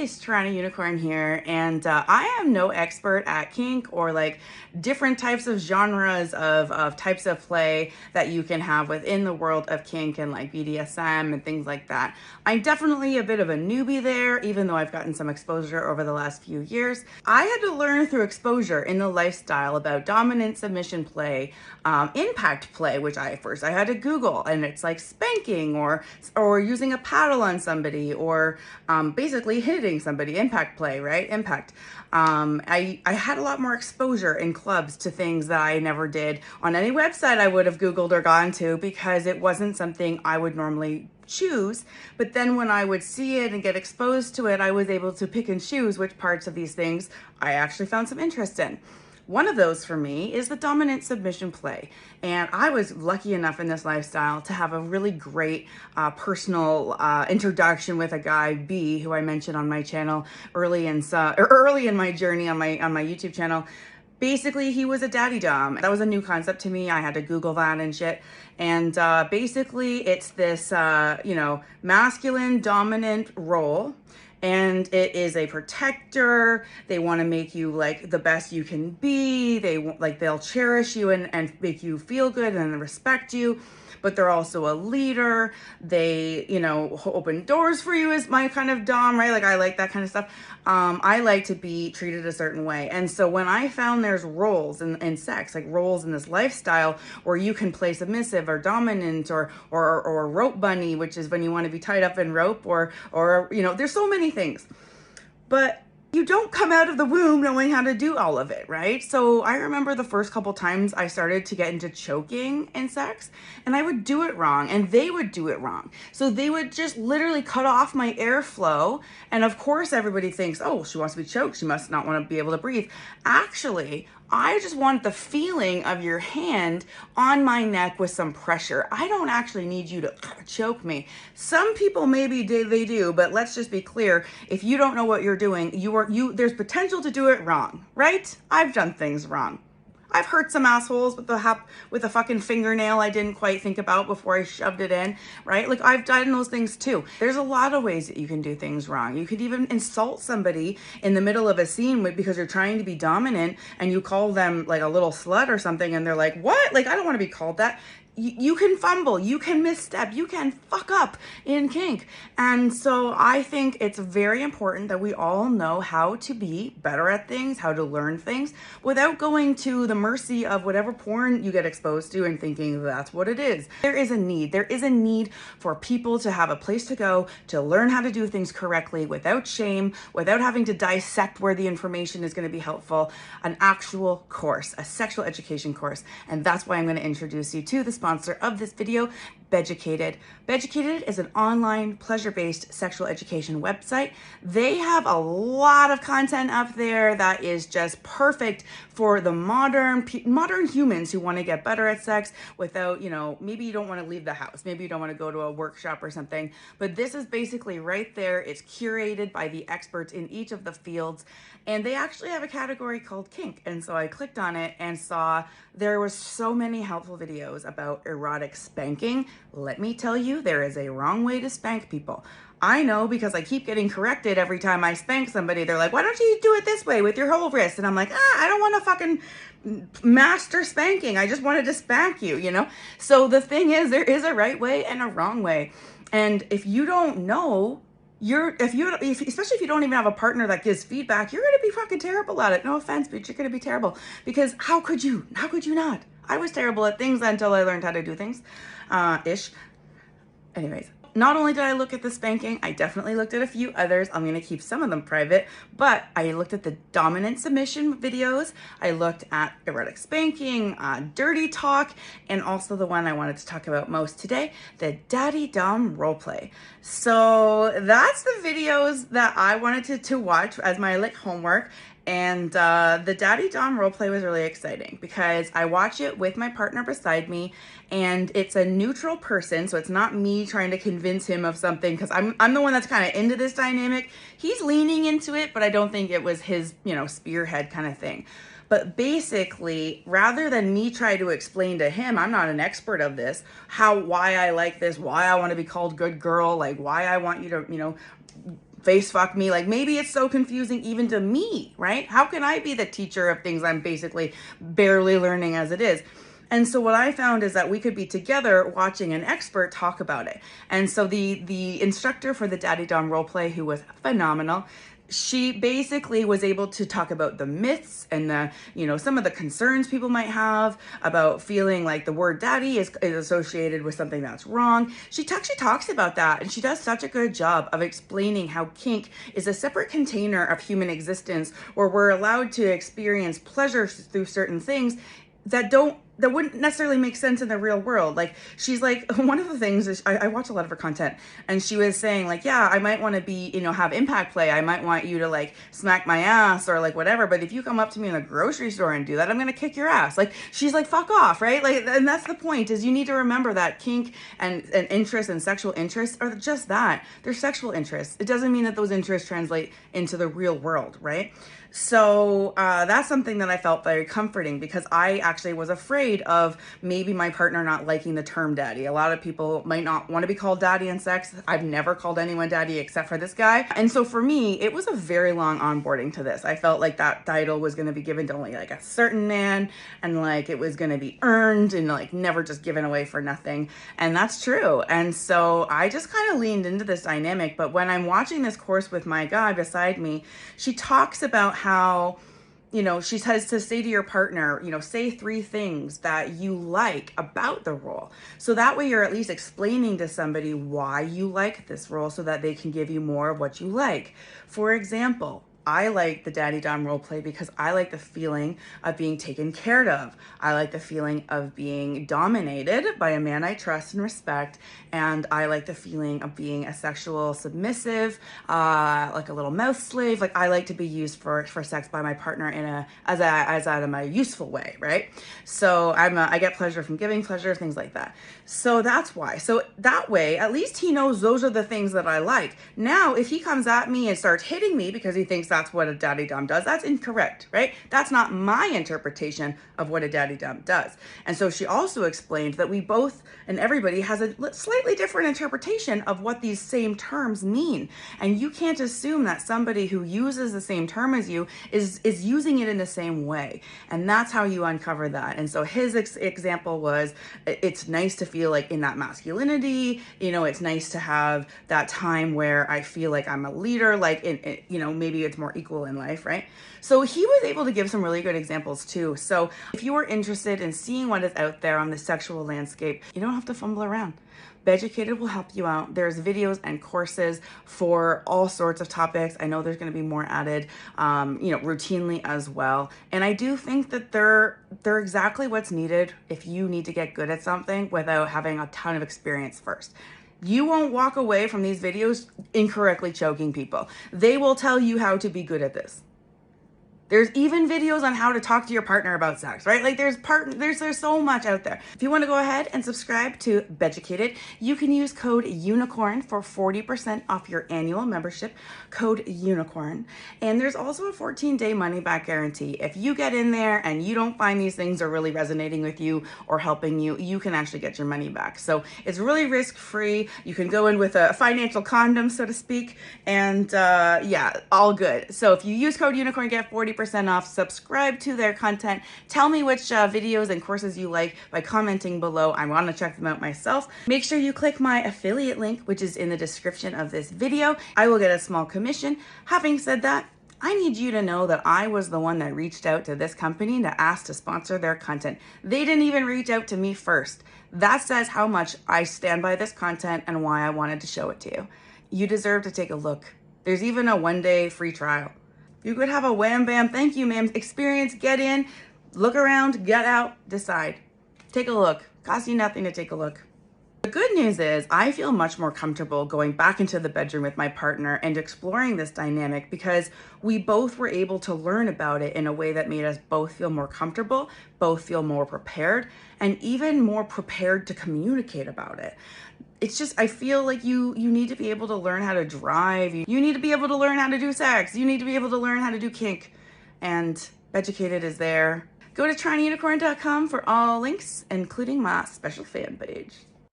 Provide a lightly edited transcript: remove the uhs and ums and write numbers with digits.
it's TorontoUnicorn here, and I am no expert at kink or like different types of genres of types of play that you can have within the world of kink and like BDSM and things like that. I'm definitely a bit of a newbie there, even though I've gotten some exposure over the last few years. I had to learn through exposure in the lifestyle about dominant submission play, impact play, which I had to Google, and it's like spanking or using a paddle on somebody or basically hitting somebody, impact play, right? Impact. I had a lot more exposure in clubs to things that I never did on any website I would have Googled or gone to, because it wasn't something I would normally choose. But then when I would see it and get exposed to it, I was able to pick and choose which parts of these things I actually found some interest in. One of those for me is the dominant submission play. And I was lucky enough in this lifestyle to have a really great personal introduction with a guy, B, who I mentioned on my channel early in my journey on my YouTube channel. Basically, he was a daddy dom. That was a new concept to me. I had to Google that and shit. And basically, it's this, masculine dominant role. And it is a protector. They want to make you like the best you can be. They'll cherish you and make you feel good and respect you. But they're also a leader. They, open doors for you is my kind of dom, right? Like I like that kind of stuff. I like to be treated a certain way. And so when I found there's roles in sex, like roles in this lifestyle where you can play submissive or dominant or rope bunny, which is when you want to be tied up in rope or there's so many things. But you don't come out of the womb knowing how to do all of it, right? So I remember the first couple times I started to get into choking in sex, and I would do it wrong, and they would do it wrong. So they would just literally cut off my airflow, and of course everybody thinks, oh, she wants to be choked, she must not want to be able to breathe. Actually, I just want the feeling of your hand on my neck with some pressure. I don't actually need you to choke me. Some people maybe they do, but let's just be clear. If you don't know what you're doing, there's potential to do it wrong, right? I've done things wrong. I've hurt some assholes with a fucking fingernail I didn't quite think about before I shoved it in, right? Like I've done those things too. There's a lot of ways that you can do things wrong. You could even insult somebody in the middle of a scene because you're trying to be dominant and you call them like a little slut or something and they're like, what? Like I don't want to be called that. You can fumble, you can misstep, you can fuck up in kink. And so I think it's very important that we all know how to be better at things, how to learn things without going to the mercy of whatever porn you get exposed to and thinking that's what it is. There is a need for people to have a place to go to learn how to do things correctly without shame, without having to dissect where the information is going to be helpful. An actual course, a sexual education course. And that's why I'm going to introduce you to the sponsor of this video, Beducated. Beducated is an online pleasure-based sexual education website. They have a lot of content up there that is just perfect for the modern humans who want to get better at sex without, maybe you don't want to leave the house. Maybe you don't want to go to a workshop or something, but this is basically right there. It's curated by the experts in each of the fields, and they actually have a category called kink. And so I clicked on it and saw there was so many helpful videos about erotic spanking. Let me tell you, there is a wrong way to spank people. I know because I keep getting corrected every time I spank somebody. They're like, why don't you do it this way with your whole wrist? And I'm like, I don't want to fucking master spanking. I just wanted to spank you, So the thing is, there is a right way and a wrong way. And if you don't know, especially if you don't even have a partner that gives feedback, you're going to be fucking terrible at it. No offense, but you're going to be terrible because how could you not? I was terrible at things until I learned how to do things, Anyways, not only did I look at the spanking, I definitely looked at a few others. I'm going to keep some of them private, but I looked at the dominant submission videos. I looked at erotic spanking, dirty talk, and also the one I wanted to talk about most today, the daddy dom roleplay. So that's the videos that I wanted to watch as my homework. And the daddy dom roleplay was really exciting because I watch it with my partner beside me, and it's a neutral person, so it's not me trying to convince him of something because I'm the one that's kind of into this dynamic. He's leaning into it, but I don't think it was his spearhead kind of thing. But basically, rather than me try to explain to him, I'm not an expert of this, why I like this, why I want to be called good girl, like why I want you to face fuck me. Like maybe it's so confusing even to me, right? How can I be the teacher of things I'm basically barely learning as it is? And so what I found is that we could be together watching an expert talk about it. And so the instructor for the Daddy Dom roleplay, who was phenomenal, she basically was able to talk about the myths and the, some of the concerns people might have about feeling like the word daddy is associated with something that's wrong. She actually talks about that, and she does such a good job of explaining how kink is a separate container of human existence where we're allowed to experience pleasure through certain things that wouldn't necessarily make sense in the real world. Like she's like, one of the things is I watch a lot of her content, and she was saying like, yeah, I might want to be, have impact play. I might want you to like smack my ass or like whatever. But if you come up to me in the grocery store and do that, I'm going to kick your ass. Like she's like, fuck off. Right. Like, and that's the point, is you need to remember that kink and interest and sexual interests are just that. They're sexual interests. It doesn't mean that those interests translate into the real world. Right. So that's something that I felt very comforting, because I actually was afraid of maybe my partner not liking the term daddy. A lot of people might not want to be called daddy in sex. I've never called anyone daddy except for this guy. And so for me, it was a very long onboarding to this. I felt like that title was going to be given to only like a certain man, and like it was going to be earned and like never just given away for nothing. And that's true. And so I just kind of leaned into this dynamic. But when I'm watching this course with my guy beside me, she talks about how, she says to say to your partner, say 3 things that you like about the role. So that way you're at least explaining to somebody why you like this role, so that they can give you more of what you like. For example, I like the Daddy Dom roleplay because I like the feeling of being taken care of. I like the feeling of being dominated by a man I trust and respect. And I like the feeling of being a sexual submissive, like a little mouth slave. Like I like to be used for sex by my partner in a useful way, right? So I get pleasure from giving pleasure, things like that. So that's why. So that way, at least he knows those are the things that I like. Now, if he comes at me and starts hitting me because he thinks that's what a daddy dom does, that's incorrect, right? That's not my interpretation of what a daddy dom does. And so she also explained that we both and everybody has a slightly different interpretation of what these same terms mean. And you can't assume that somebody who uses the same term as you is using it in the same way. And that's how you uncover that. And so his example was, it's nice to feel like in that masculinity, it's nice to have that time where I feel like I'm a leader, like maybe it's more equal in life, right? So he was able to give some really good examples too. So if you are interested in seeing what is out there on the sexual landscape, you don't have to fumble around. Beducated will help you out. There's videos and courses for all sorts of topics. I know there's going to be more added, routinely as well. And I do think that they're exactly what's needed if you need to get good at something without having a ton of experience first. You won't walk away from these videos incorrectly choking people. They will tell you how to be good at this. There's even videos on how to talk to your partner about sex, right? Like there's so much out there. If you want to go ahead and subscribe to Beducated, you can use code UNICORN for 40% off your annual membership, code UNICORN. And there's also a 14-day money-back guarantee. If you get in there and you don't find these things are really resonating with you or helping you, you can actually get your money back. So it's really risk-free. You can go in with a financial condom, so to speak, and all good. So if you use code UNICORN, get 40% off. Subscribe to their content. Tell me which videos and courses you like by commenting below. I want to check them out myself. Make sure you click my affiliate link, which is in the description of this video. I will get a small commission. Having said that, I need you to know that I was the one that reached out to this company to ask to sponsor their content. They didn't even reach out to me first. That says how much I stand by this content and why I wanted to show it to you. You deserve to take a look. There's even a 1-day free trial. You could have a wham bam, thank you ma'am experience. Get in, look around, get out, decide. Take a look. Costs you nothing to take a look. The good news is I feel much more comfortable going back into the bedroom with my partner and exploring this dynamic because we both were able to learn about it in a way that made us both feel more comfortable, both feel more prepared, and even more prepared to communicate about it. It's just, I feel like you need to be able to learn how to drive. You need to be able to learn how to do sex. You need to be able to learn how to do kink. And Beducated is there. Go to TorontoUnicorn.com for all links, including my special fan page.